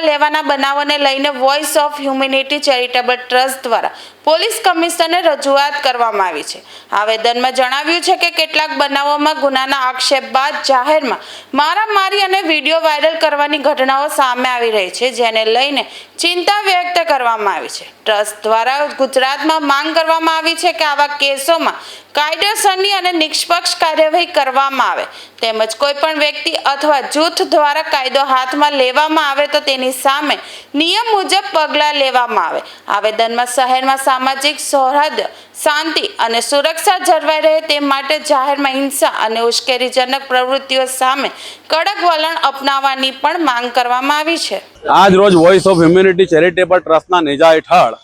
હાથમાં લેવાના બનાવોને લઈને voice of humanity charitable trust દ્વારા પોલીસ કમિશનરને રજૂઆત કરવામાં આવી છે। આવેદનમાં જણાવ્યું છે કે કેટલાક બનાવોમાં ગુનાના આક્ષેપ બાદ જાહેરમાં મારામારી અને વિડીયો વાયરલ કરવાની ઘટનાઓ સામે આવી રહી છે, જેને લઈને ચિંતા વ્યક્ત કરવામાં આવી છે। ટ્રસ્ટ દ્વારા ગુજરાતમાં માંગ કરવામાં આવી છે કે આવા કેસોમાં કાયદેસરની અને નિષ્પક્ષ કાર્યવાહી કરવામાં આવે તેમજ કોઈપણ વ્યક્તિ અથવા જૂથ દ્વારા કાયદો હાથમાં લેવામાં આવે તો તેની સામે નિયમ મુજબ પગલાં લેવામાં આવે। આવેદનમાં શહેરમાં સામાજિક સૌહાર્દ, શાંતિ અને સુરક્ષા જળવાઈ રહે તે માટે જાહેરમાં હિંસા અને ઉશ્કેરણીજનક પ્રવૃત્તિઓ સામે કડક વલણ અપનાવવાની પણ માંગ કરવામાં આવી છે। આજ રોજ વોઇસ ઓફ હ્યુમેનિટી ચેરિટેબલ ટ્રસ્ટના નેજા હેઠળ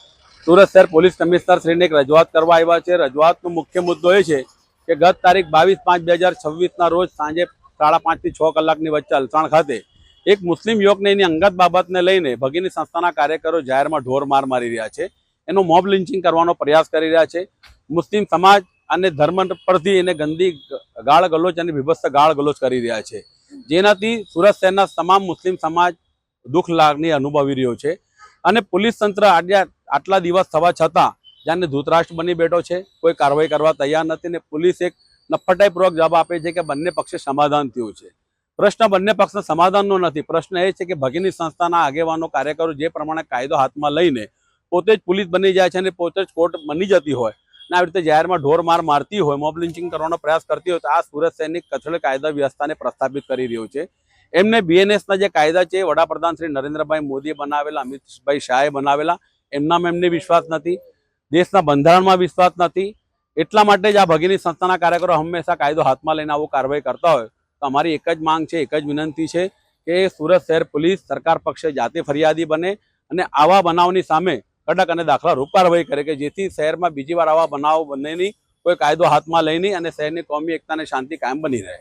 સુરત શહેર પોલીસ કમિશનર શ્રીને એક રજૂઆત કરવા આવ્યા છે। રજૂઆતનો મુખ્ય મુદ્દો એ છે કે ગત તારીખ 22/5/2026ના રોજ સાંજે 5:30 થી 6 કલાકની વચ્ચે અલસાણ ખાતે એક મુસ્લિમ યુવકને એની અંગત બાબતને લઈને ભગીની સંસ્થાના કાર્યકરો જાહેરમાં ઢોર માર મારી રહ્યા છે। એનું મોબ લિન્ચિંગ કરવાનો પ્રયાસ કરી રહ્યા છે। મુસ્લિમ સમાજ અને ધર્મ પરથી એને ગંદી ગાળ ગલોચ અને વિભત્સ ગાળ ગલોચ કરી રહ્યા છે, જેનાથી સુરત શહેરના તમામ મુસ્લિમ સમાજ દુઃખ લાગણી અનુભવી રહ્યો છે। અને પોલીસ તંત્ર આટલા દિવસ થવા છતાં જાણે ધૂતરાષ્ટ્ર બની બેઠો છે, કોઈ કાર્યવાહી કરવા તૈયાર નથી ને પોલીસ એક નફટાઈપૂર્વક જવાબ આપે છે કે બંને પક્ષે સમાધાન થયું છે। પ્રશ્ન બંને પક્ષના સમાધાનનો નથી, પ્રશ્ન એ છે કે ભગીની સંસ્થાના આગેવાનો કાર્યકરો જે પ્રમાણે કાયદો હાથમાં લઈને પોતે જ પોલીસ બની જાય છે અને પોતે જ કોર્ટ બની જતી હોય અને આવી રીતે જાહેરમાં ઢોર માર મારતી હોય, મોબ લિન્ચિંગ કરવાનો પ્રયાસ કરતી હોય તો આ સુરત શહેરની કથળી કાયદા વ્યવસ્થાને પ્રસ્થાપિત કરી રહ્યું છે। એમને બીએનએસના જે કાયદા છે વડાપ્રધાન શ્રી નરેન્દ્રભાઈ મોદીએ બનાવેલા, અમિતભાઈ શાહે બનાવેલા, એમનામાં એમને વિશ્વાસ નથી, દેશના બંધારણમાં વિશ્વાસ નથી। એટલા માટે જ આ ભગીની સંસ્થાના કાર્યકરો હંમેશા કાયદો હાથમાં લઈને આવું કાર્યવાહી કરતા હોય તો અમારી એક જ માંગ છે, એક જ વિનંતી છે કે સુરત શહેર પોલીસ સરકાર પક્ષે જાતે ફરિયાદી બને અને આવા બનાવની સામે કડક અને દાખલારૂપ કાર્યવાહી કરે કે જેથી શહેરમાં બીજી વાર આવા બનાવો બંનેની કોઈ કાયદો હાથમાં લઈને અને શહેરની કોમી એકતા અને શાંતિ કાયમ બની રહે।